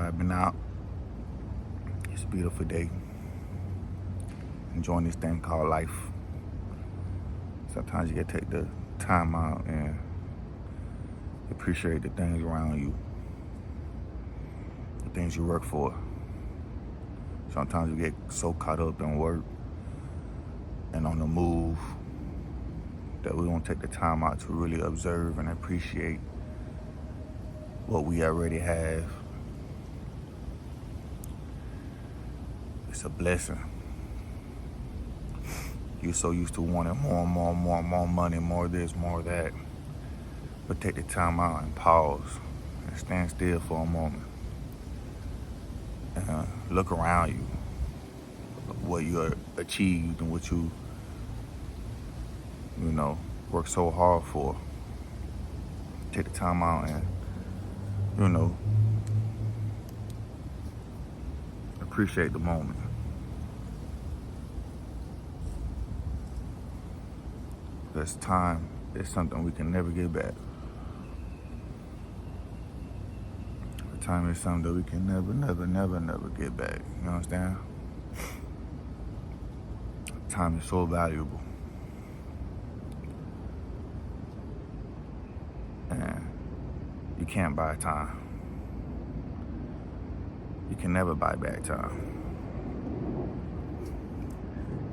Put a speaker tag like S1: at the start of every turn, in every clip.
S1: vibing out. It's a beautiful day. Enjoying this thing called life. Sometimes you gotta take the time out and appreciate the things around you, the things you work for. Sometimes you get so caught up in work and on the move that we don't take the time out to really observe and appreciate what we already have. It's a blessing. You're so used to wanting more money, more this, more that. But take the time out and pause and stand still for a moment. And look around you, what you achieved and what you work so hard for. Take the time out and, appreciate the moment. Because time is something we can never get back. Time is something that we can never get back. You understand? Time is so valuable. And you can't buy time. You can never buy back time.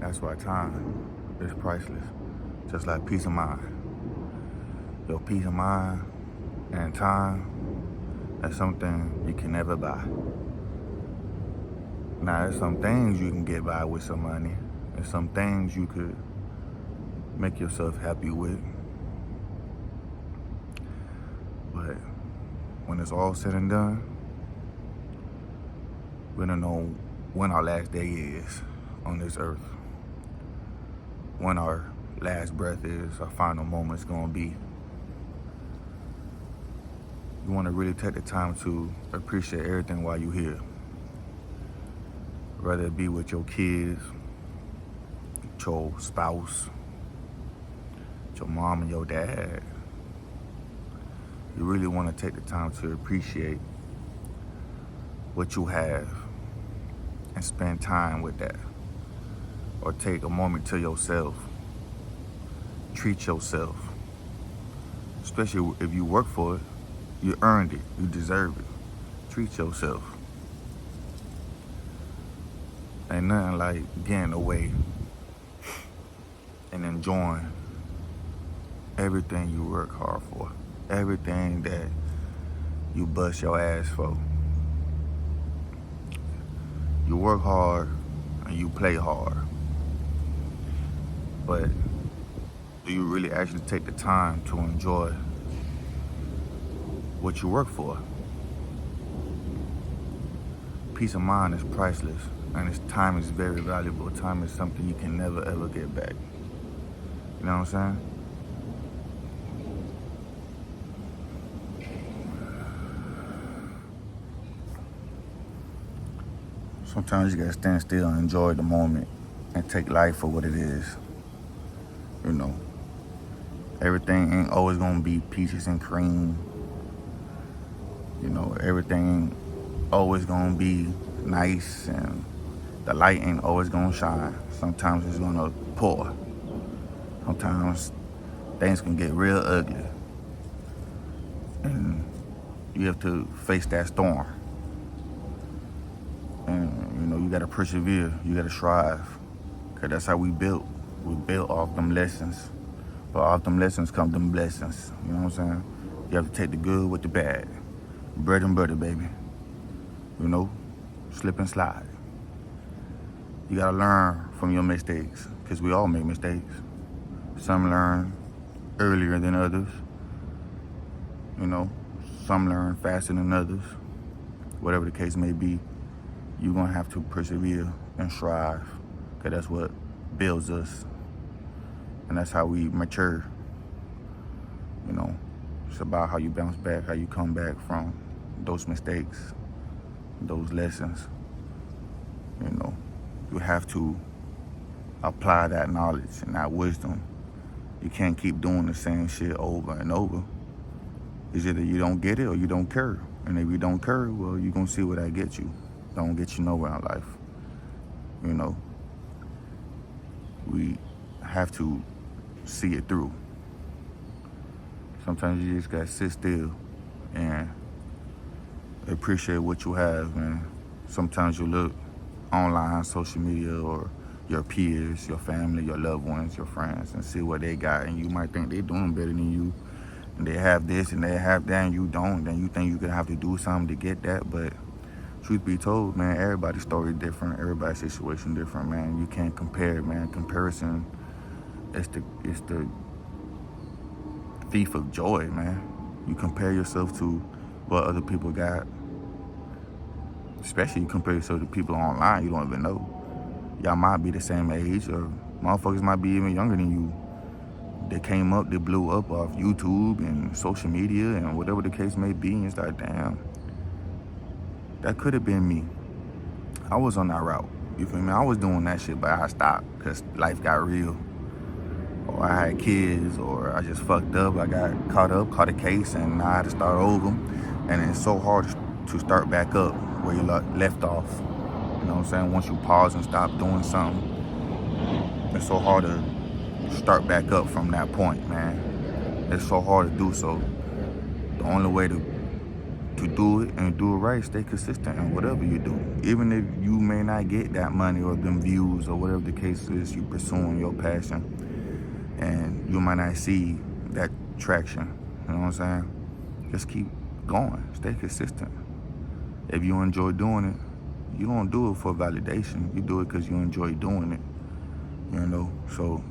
S1: That's why time is priceless. Just like peace of mind. Your peace of mind and time, that's something you can never buy. Now, there's some things you can get by with some money. There's some things you could make yourself happy with. But when it's all said and done, we don't know when our last day is on this earth. When our last breath is, our final moment's gonna be. You wanna really take the time to appreciate everything while you're here. Whether it be with your kids, your spouse, your mom and your dad. You really wanna take the time to appreciate what you have and spend time with that. Or take a moment to yourself. Treat yourself. Especially if you work for it, you earned it, you deserve it. Treat yourself. Ain't nothing like getting away and enjoying everything you work hard for. Everything that you bust your ass for. You work hard and you play hard. But do you really actually take the time to enjoy what you work for? Peace of mind is priceless, and time is very valuable. Time is something you can never ever get back. You know what I'm saying? Sometimes you gotta stand still and enjoy the moment and take life for what it is. Everything ain't always gonna be peaches and cream. Everything ain't always gonna be nice, and the light ain't always gonna shine. Sometimes it's gonna pour. Sometimes things can get real ugly. And you have to face that storm. And you gotta persevere, you gotta strive. Cause that's how we built. We built off them lessons. But off them lessons come them blessings. You know what I'm saying? You have to take the good with the bad. Bread and butter, baby. Slip and slide. You gotta learn from your mistakes, because we all make mistakes. Some learn earlier than others. Some learn faster than others. Whatever the case may be, you're gonna have to persevere and strive, because that's what builds us. And that's how we mature. It's about how you bounce back, how you come back from those mistakes, those lessons. You have to apply that knowledge and that wisdom. You can't keep doing the same shit over and over. It's either you don't get it or you don't care. And if you don't care, well, you're going to see where that gets you. Don't get you nowhere in life. You know, we have to see it through. Sometimes you just got to sit still and appreciate what you have, man. Sometimes you look online, social media, or your peers, your family, your loved ones, your friends, and see what they got, and you might think they're doing better than you, and they have this and they have that, and you don't. Then you think you're gonna have to do something to get that. But truth be told, man, everybody's story is different, everybody's situation different, man. You can't compare, man. Comparison is the thief of joy, man. You compare yourself to what other people got. Especially you compare yourself to people online you don't even know. Y'all might be the same age, or motherfuckers might be even younger than you. They came up, they blew up off YouTube and social media and whatever the case may be, and it's like, damn, that could have been me. I was on that route. You feel me? I was doing that shit, but I stopped because life got real. Or I had kids, or I just fucked up. I got caught a case, and I had to start over. And it's so hard to start back up where you left off. You know what I'm saying? Once you pause and stop doing something, it's so hard to start back up from that point, man. It's so hard to do so. The only way to do it and do it right, stay consistent in whatever you do. Even if you may not get that money or them views or whatever the case is, you pursuing your passion, and you might not see that traction. You know what I'm saying? Just keep going. Stay consistent. If you enjoy doing it, you don't do it for validation. You do it because you enjoy doing it. You know? So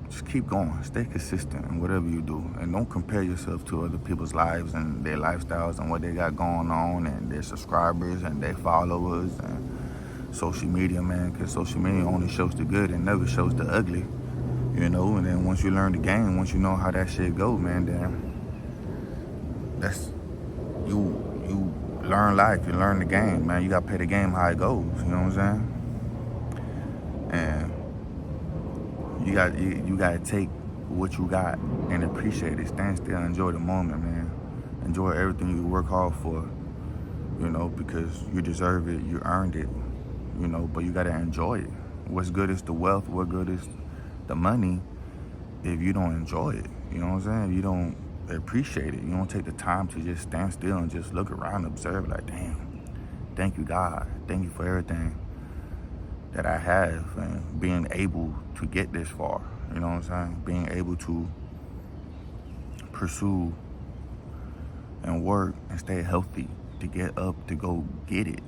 S1: just keep going. Stay consistent in whatever you do. And don't compare yourself to other people's lives and their lifestyles and what they got going on and their subscribers and their followers and social media, man. Because social media only shows the good and never shows the ugly. You know? And then once you learn the game, once you know how that shit go, man, then that's... You learn life, you learn the game, man. You gotta play the game how it goes, you know what I'm saying? And you gotta take what you got and appreciate it. Stand still and enjoy the moment, man. Enjoy everything you work hard for, you know, because you deserve it, you earned it, you know, but you gotta enjoy it. What's good is the wealth, what good is the money if you don't enjoy it, you know what I'm saying? You don't appreciate it. You don't take the time to just stand still and just look around and observe, like, damn, thank you, God. Thank you for everything that I have and being able to get this far. You know what I'm saying? Being able to pursue and work and stay healthy to get up, to go get it,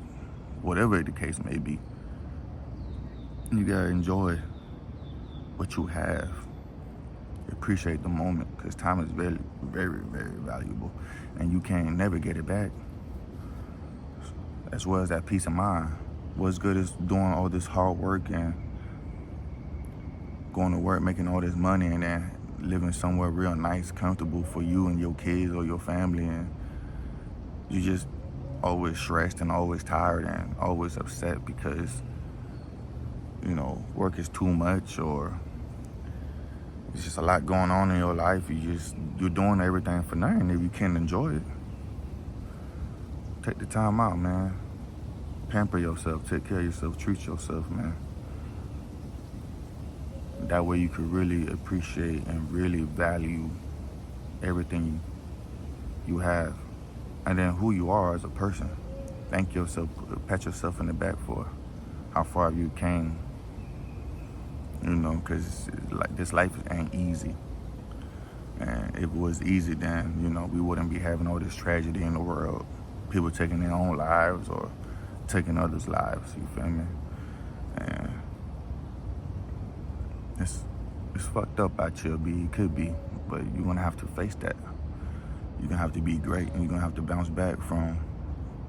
S1: whatever the case may be. You gotta enjoy what you have. Appreciate the moment, because time is very, very, very valuable, and you can't never get it back. As well as that peace of mind. What's good is doing all this hard work and going to work, making all this money, and then living somewhere real nice, comfortable for you and your kids or your family, and you just always stressed and always tired and always upset because, you know, work is too much, or it's just a lot going on in your life. You're doing everything for nothing if you can't enjoy it. Take the time out, man. Pamper yourself, take care of yourself, treat yourself, man. That way you can really appreciate and really value everything you have. And then who you are as a person. Thank yourself, pat yourself in the back for how far you came. You know, because like this life ain't easy. And if it was easy, then, you know, we wouldn't be having all this tragedy in the world. People taking their own lives or taking others' lives, you feel me? And it's fucked up out here, B. It could be, but you're gonna have to face that. You're gonna have to be great, and you're gonna have to bounce back from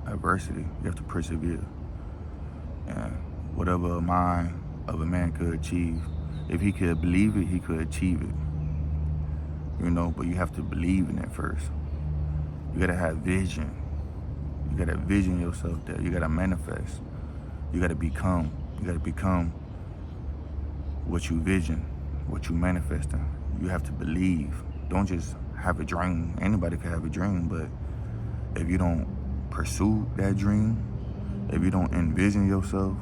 S1: adversity. You have to persevere. And whatever a mind of a man could achieve, if he could believe it, he could achieve it. You know, but you have to believe in it first. You gotta have vision. You gotta vision yourself there. You gotta manifest. You gotta become. You gotta become what you vision, what you manifesting. You have to believe. Don't just have a dream. Anybody can have a dream, but if you don't pursue that dream, if you don't envision yourself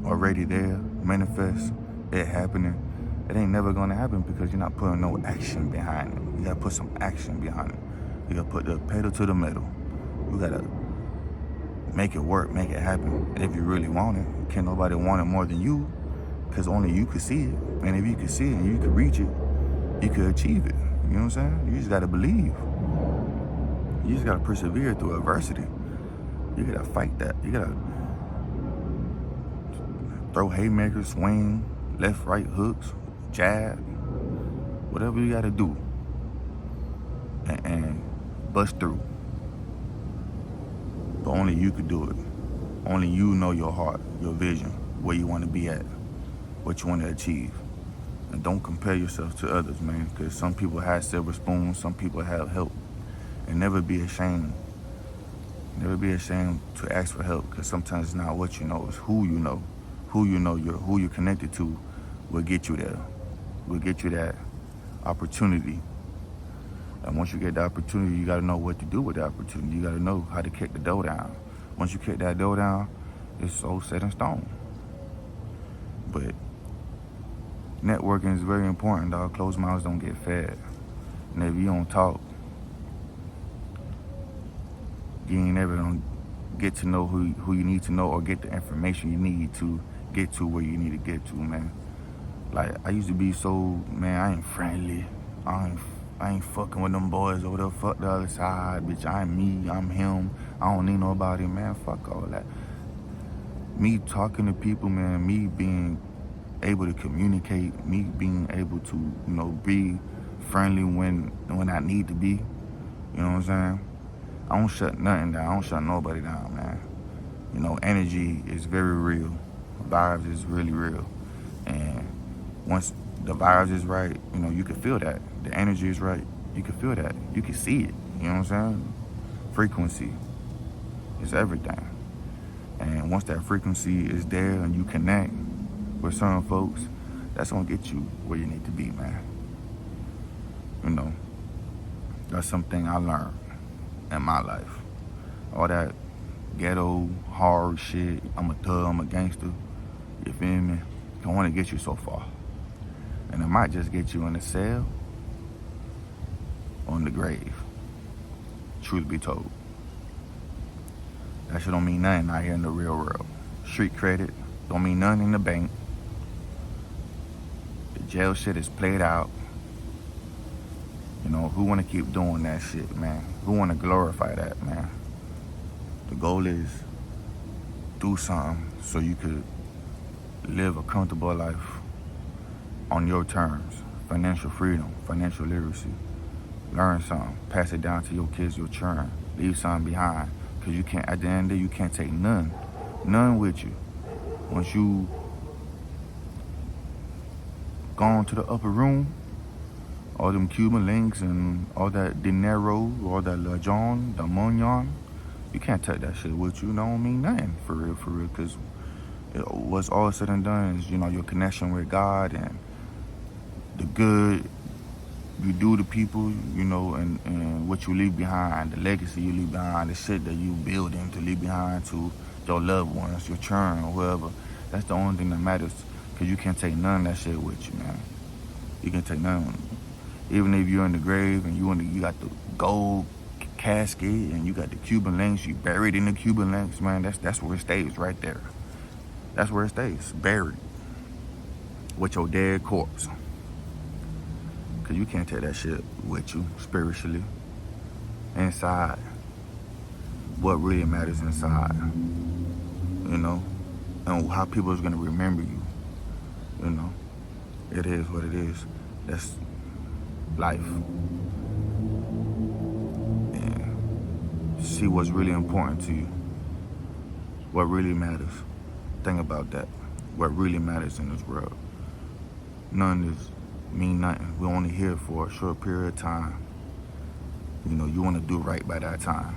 S1: already there, manifest it happening, it ain't never gonna happen because you're not putting no action behind it. You gotta put some action behind it. You gotta put the pedal to the metal. You gotta make it work, make it happen. If you really want it, can't nobody want it more than you, because only you can see it. And if you can see it and you can reach it, you can achieve it. You know what I'm saying? You just gotta believe. You just gotta persevere through adversity. You gotta fight that. You gotta throw haymakers, swing, left, right hooks, jab, whatever you gotta do, and bust through. But only you could do it. Only you know your heart, your vision, where you want to be at, what you want to achieve. And don't compare yourself to others, man, because some people have silver spoons, some people have help. And never be ashamed. Never be ashamed to ask for help, because sometimes it's not what you know, it's who you know. Who you're connected to will get you there. Will get you that opportunity. And once you get the opportunity, you got to know what to do with the opportunity. You got to know how to kick the door down. Once you kick that door down, it's so set in stone. But networking is very important, dog. Closed mouths don't get fed. And if you don't talk, you ain't never gonna get to know who you need to know, or get the information you need to get to where you need to get to, man. Like, I used to be so, man, I ain't friendly. I ain't fucking with them boys over there. Fuck the other side, bitch. I'm me, I'm him. I don't need nobody, man. Fuck all that. Me talking to people, man, me being able to communicate, me being able to, be friendly when I need to be. You know what I'm saying? I don't shut nothing down. I don't shut nobody down, man. Energy is very real. Vibes is really real. And once the vibes is right, you can feel that. The energy is right, you can feel that. You can see it, you know what I'm saying? Frequency is everything. And once that frequency is there and you connect with certain folks, that's gonna get you where you need to be, man. That's something I learned in my life. All that ghetto, hard shit, I'm a thug, I'm a gangster, you feel me? Can only get you so far. And it might just get you in a cell or in the grave. Truth be told. That shit don't mean nothing out here in the real world. Street credit don't mean nothing in the bank. The jail shit is played out. Who wanna keep doing that shit, man? Who wanna glorify that, man? The goal is do something so you could live a comfortable life on your terms. Financial freedom, financial literacy. Learn something, pass it down to your kids, your children. Leave something behind, because you can't, at the end of the day, you can't take none with you. Once you gone to the upper room, all them Cuban links and all that dinero, all that La John, the Mignon, you can't take that shit with you. It don't mean nothing, for real, because what's all said and done is, your connection with God and the good you do to people, and what you leave behind, the legacy you leave behind, the shit that you building to leave behind to your loved ones, your children, or whoever. That's the only thing that matters, because you can't take none of that shit with you, man. You can take none. Even if you're in the grave and you got the gold casket and you got the Cuban links, you buried in the Cuban links, man, that's where it stays, right there. That's where it stays, buried with your dead corpse. Because you can't take that shit with you spiritually. Inside, what really matters inside, and how people is going to remember you. It is what it is. That's life. And see what's really important to you, what really matters. Think about that. What really matters in this world. None is mean nothing. We're only here for a short period of time. You want to do right by that time.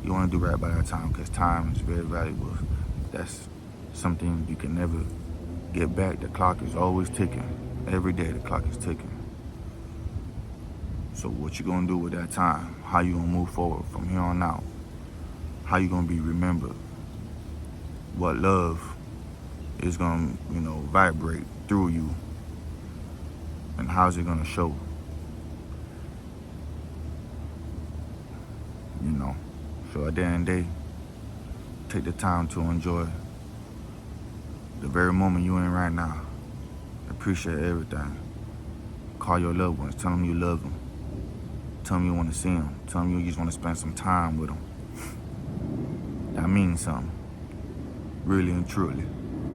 S1: You want to do right by that time, because time is very valuable. That's something you can never get back. The clock is always ticking. Every day the clock is ticking. So So what you gonna do with that time? How you gonna move forward from here on out? How you gonna be remembered? What love is gonna, vibrate through you? And how's it gonna show? So at the end of the day, take the time to enjoy the very moment you're in right now. Appreciate everything. Call your loved ones. Tell them you love them. Tell them you want to see them. Tell them you just want to spend some time with them. That means something. Really and truly.